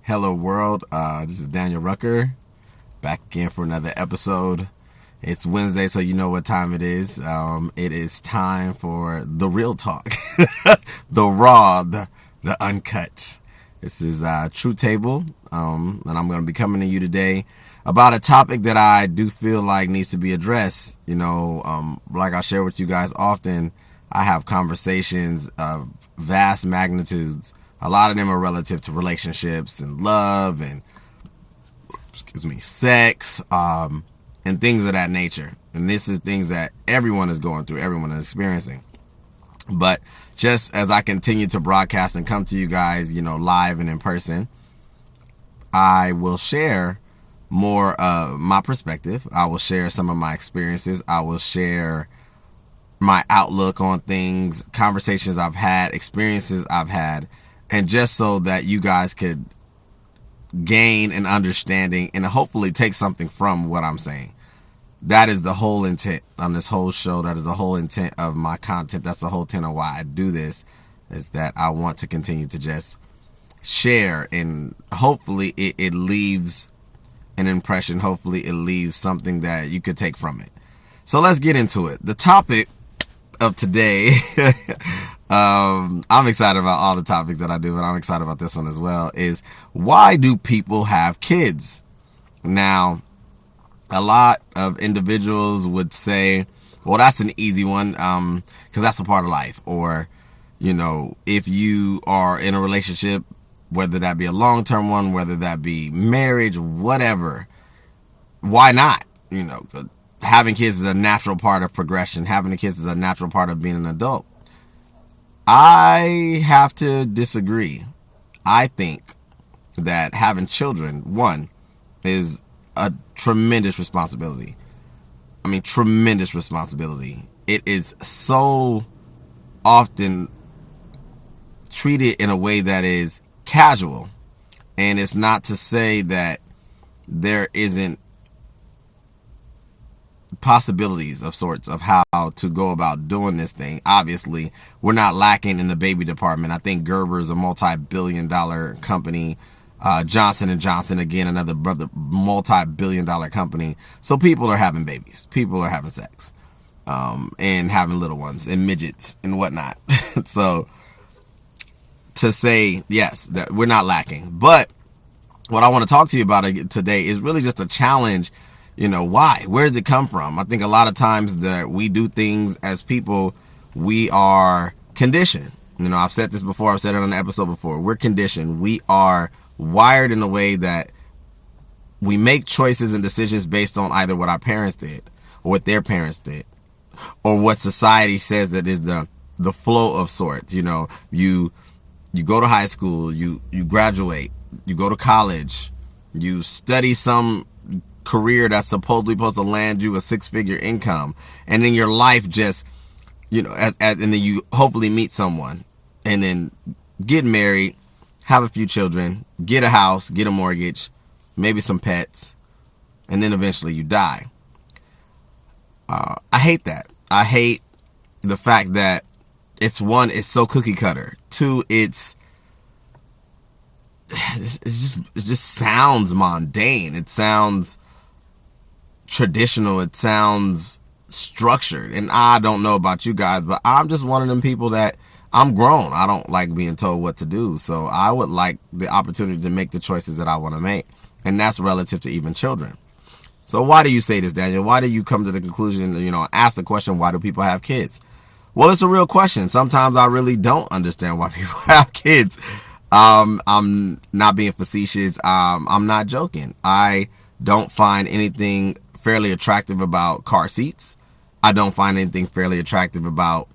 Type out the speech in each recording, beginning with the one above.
Hello world, this is Daniel Rucker, back again for another episode. It's Wednesday, so you know what time it is. It is time for the real talk, the raw, the uncut. This is True Table, and I'm going to be coming to you today about a topic that I do feel like needs to be addressed. Like I share with you guys often, I have conversations of vast magnitudes. A lot of them are relative to relationships and love and, sex, and things of that nature. And this is things that everyone is going through, everyone is experiencing. But just as I continue to broadcast and come to you guys, live and in person, I will share more of my perspective. I will share some of my experiences. I will share my outlook on things, conversations I've had, experiences I've had, and just so that you guys could gain an understanding and hopefully take something from what I'm saying. That is the whole intent on this whole show. That is the whole intent of my content. That's the whole intent of why I do this, is that I want to continue to just share, and hopefully it leaves an impression. Hopefully it leaves something that you could take from it. So let's get into it. The topic of today, I'm excited about all the topics that I do, but I'm excited about this one as well, is why do people have kids? Now, a lot of individuals would say, well, that's an easy one, because that's a part of life. Or, if you are in a relationship, whether that be a long-term one, whether that be marriage, whatever, why not? Having kids is a natural part of progression. Having kids is a natural part of being an adult. I have to disagree. I think that having children, one, is a tremendous responsibility. Tremendous responsibility. It is so often treated in a way that is casual. And it's not to say that there isn't possibilities of sorts of how to go about doing this thing. Obviously, we're not lacking in the baby department. I think Gerber is a multi-billion-dollar company. Johnson & Johnson, again, another multi-billion-dollar company. So people are having babies. People are having sex, and having little ones and midgets and whatnot. So to say, yes, that we're not lacking. But what I want to talk to you about today is really just a challenge. Why? Where does it come from? I think a lot of times that we do things as people, we are conditioned. I've said this before. I've said it on an episode before. We're conditioned. We are wired in a way that we make choices and decisions based on either what our parents did or what their parents did, or what society says that is the flow of sorts. You go to high school, you graduate, you go to college, you study some career that's supposedly supposed to land you a six-figure income, and then your life just, and then you hopefully meet someone, and then get married, have a few children, get a house, get a mortgage, maybe some pets, and then eventually you die. I hate that. I hate the fact that it's so cookie cutter. Two, it just sounds mundane. It sounds traditional. It sounds structured. And I don't know about you guys, but I'm just one of them people that I'm grown. I don't like being told what to do. So I would like the opportunity to make the choices that I want to make. And that's relative to even children. So why do you say this, Daniel? Why do you come to the conclusion, ask the question, why do people have kids? Well, it's a real question. Sometimes I really don't understand why people have kids. I'm not being facetious. I'm not joking. I don't find anything fairly attractive about car seats. I don't find anything fairly attractive about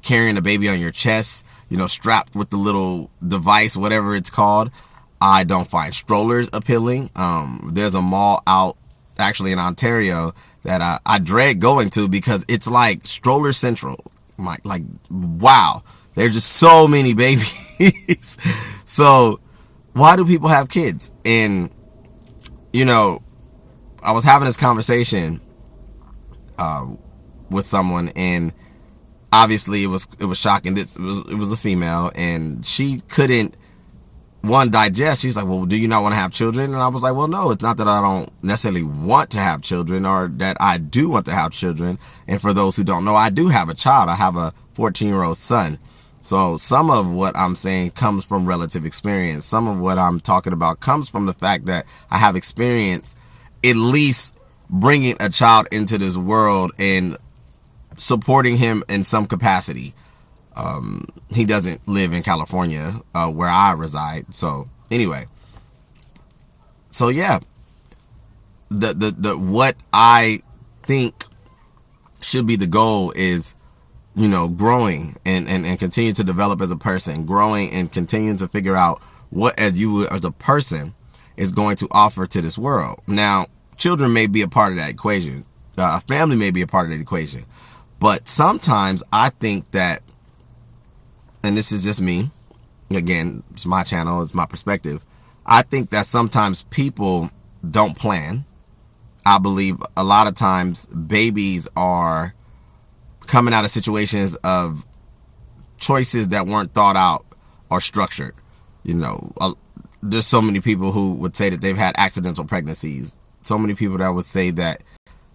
carrying a baby on your chest, strapped with the little device, whatever it's called. I don't find strollers appealing. There's a mall out actually in Ontario that I dread going to because it's like stroller central. Like, wow, there's just so many babies. So why do people have kids? And, I was having this conversation with someone, and obviously it was shocking. It was a female, and she couldn't one digest, she's like, well, do you not want to have children? And I was like, well, no, it's not that I don't necessarily want to have children, or that I do want to have children. And for those who don't know, I do have a child. I have a 14-year-old son. So some of what I'm saying comes from relative experience. Some of what I'm talking about comes from the fact that I have experience at least bringing a child into this world and supporting him in some capacity. He doesn't live in California, where I reside. So anyway, so yeah, the what I think should be the goal is, growing and continue to develop as a person, growing and continuing to figure out what, as you as a person, is going to offer to this world. Now, children may be a part of that equation. A family may be a part of that equation. But sometimes I think that, and this is just me, again, it's my channel, it's my perspective, I think that sometimes people don't plan. I believe a lot of times babies are coming out of situations of choices that weren't thought out or structured. There's so many people who would say that they've had accidental pregnancies. So many people that would say that,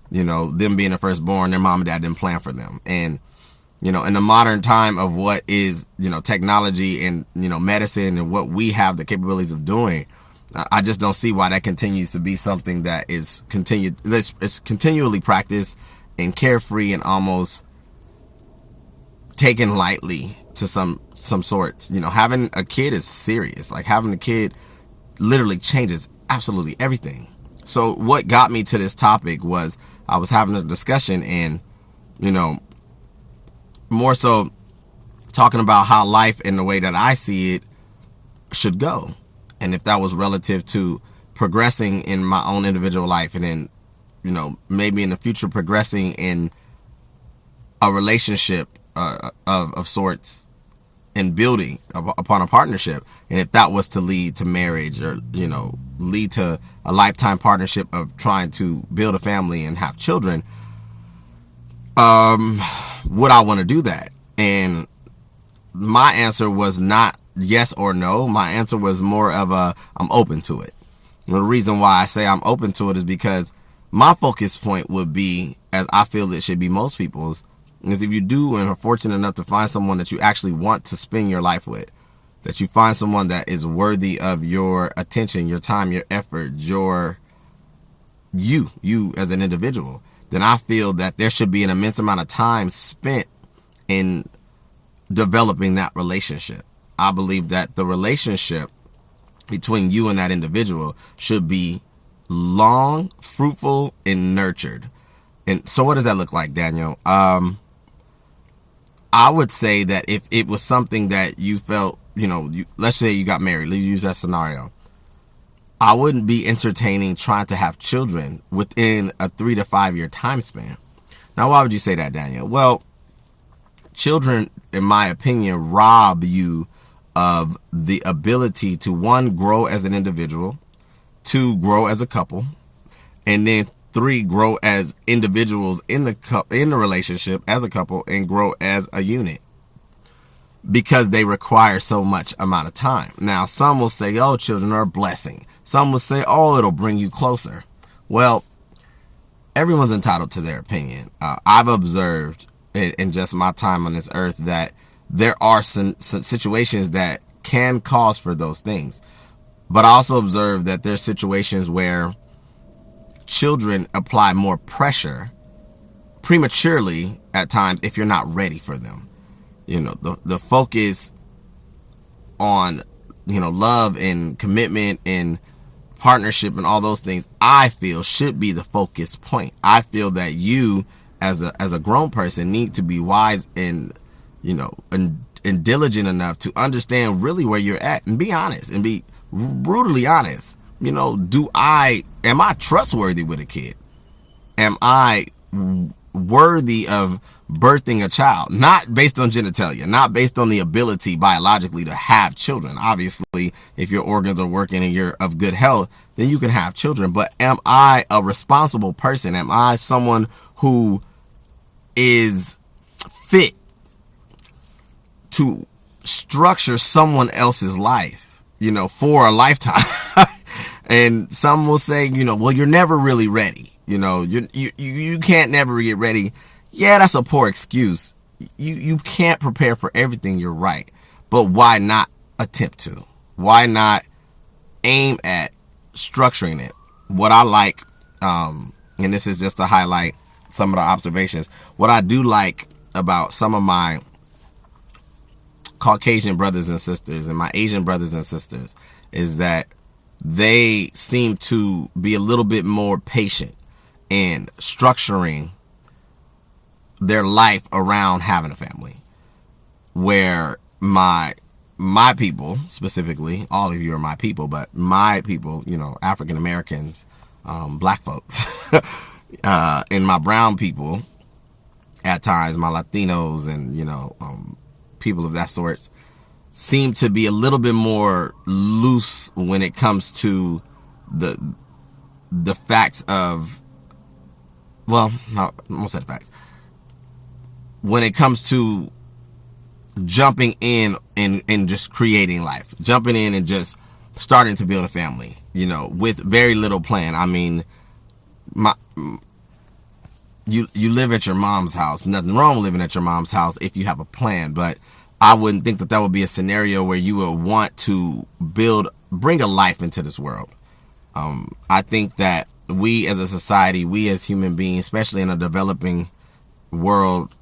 them being the firstborn, their mom and dad didn't plan for them. And, in the modern time of what is, technology and, medicine and what we have the capabilities of doing, I just don't see why that continues to be something that is it's continually practiced and carefree and almost taken lightly to some sorts. Having a kid is serious. Like, having a kid literally changes absolutely everything. So what got me to this topic was I was having a discussion and, more so talking about how life in the way that I see it should go. And if that was relative to progressing in my own individual life, and then, maybe in the future progressing in a relationship of sorts and building upon a partnership. And if that was to lead to marriage, or, lead to a lifetime partnership of trying to build a family and have children, would I want to do that? And my answer was not yes or no. My answer was more of a, I'm open to it. And the reason why I say I'm open to it is because my focus point would be, as I feel it should be most people's, is if you do and are fortunate enough to find someone that you actually want to spend your life with, that you find someone that is worthy of your attention, your time, your effort, you as an individual, then I feel that there should be an immense amount of time spent in developing that relationship. I believe that the relationship between you and that individual should be long, fruitful, and nurtured. And so what does that look like, Daniel? I would say that if it was something that you felt, let's say you got married, let's use that scenario. I wouldn't be entertaining trying to have children within a 3 to 5 year time span. Now, why would you say that, Daniel? Well, children, in my opinion, rob you of the ability to, one, grow as an individual, two, grow as a couple, and then three, grow as individuals in the relationship as a couple, and grow as a unit, because they require so much amount of time. Now, some will say, oh, children are a blessing. Some will say, oh, it'll bring you closer. Well, everyone's entitled to their opinion. I've observed in just my time on this earth that there are some situations that can cause for those things. But I also observe that there's situations where children apply more pressure prematurely at times if you're not ready for them. The focus on, love and commitment and partnership and all those things, I feel should be the focus point. I feel that you as a grown person need to be wise and, and diligent enough to understand really where you're at and be honest and be brutally honest. Am I trustworthy with a kid? Am I worthy of birthing a child? Not based on genitalia, not based on the ability biologically to have children. Obviously, if your organs are working and you're of good health, then you can have children. But am I a responsible person? Am I someone who is fit to structure someone else's life for a lifetime. And some will say, well, you're never really ready. You can't never get ready. Yeah, that's a poor excuse. You can't prepare for everything. You're right. But why not attempt to? Why not aim at structuring it? What I like, and this is just to highlight some of the observations, what I do like about some of my Caucasian brothers and sisters and my Asian brothers and sisters is that they seem to be a little bit more patient in structuring their life around having a family. Where my people, specifically, all of you are my people, but my people, African Americans, black folks, and my brown people, at times, my Latinos and, people of that sort, seem to be a little bit more loose when it comes to the facts of, well, no, I won't say the facts. When it comes to jumping in and just creating life, jumping in and just starting to build a family, with very little plan. I mean, you live at your mom's house. Nothing wrong with living at your mom's house if you have a plan, but I wouldn't think that would be a scenario where you would want to bring a life into this world. I think that we as a society, we as human beings, especially in a developing world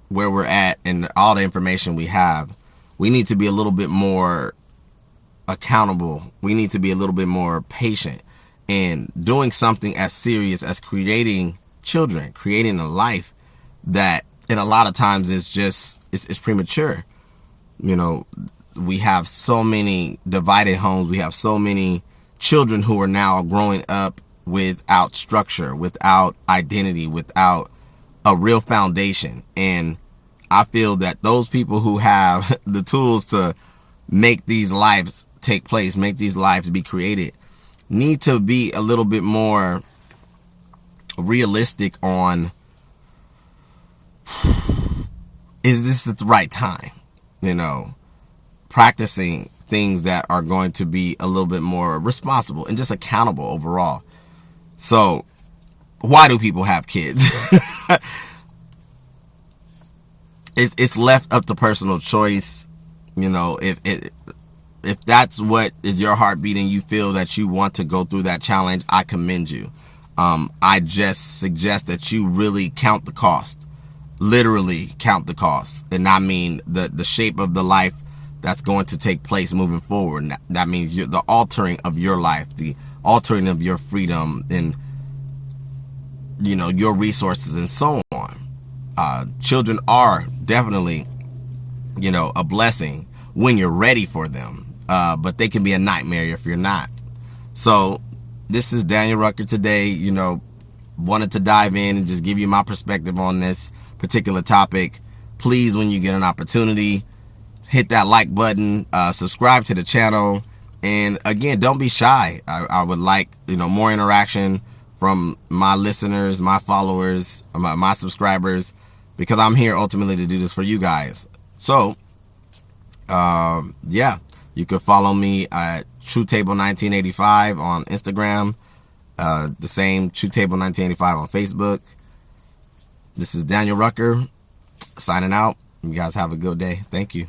where we're at and all the information we have, we need to be a little bit more accountable. We need to be a little bit more patient in doing something as serious as creating children, creating a life that, and a lot of times it's premature. We have so many divided homes. We have so many children who are now growing up without structure, without identity, without a real foundation. And I feel that those people who have the tools to make these lives take place, make these lives be created, need to be a little bit more realistic on, is this at the right time? Practicing things that are going to be a little bit more responsible and just accountable overall. So why do people have kids? It's left up to personal choice. If that's what is your heartbeat and you feel that you want to go through that challenge, I commend you. I just suggest that you really count the cost. Literally count the cost. And I mean the shape of the life that's going to take place moving forward. That means the altering of your life, the altering of your freedom and, your resources and so on. Children are definitely, a blessing when you're ready for them. But they can be a nightmare if you're not. So this is Daniel Rucker today. Wanted to dive in and just give you my perspective on this particular topic. Please, when you get an opportunity, hit that like button, subscribe to the channel, and again, don't be shy. I would like more interaction from my listeners, my followers, my subscribers, because I'm here ultimately to do this for you guys. So yeah, you can follow me at TrueTable1985 on Instagram, the same TrueTable1985 on Facebook. This is Daniel Rucker signing out. You guys have a good day. Thank you.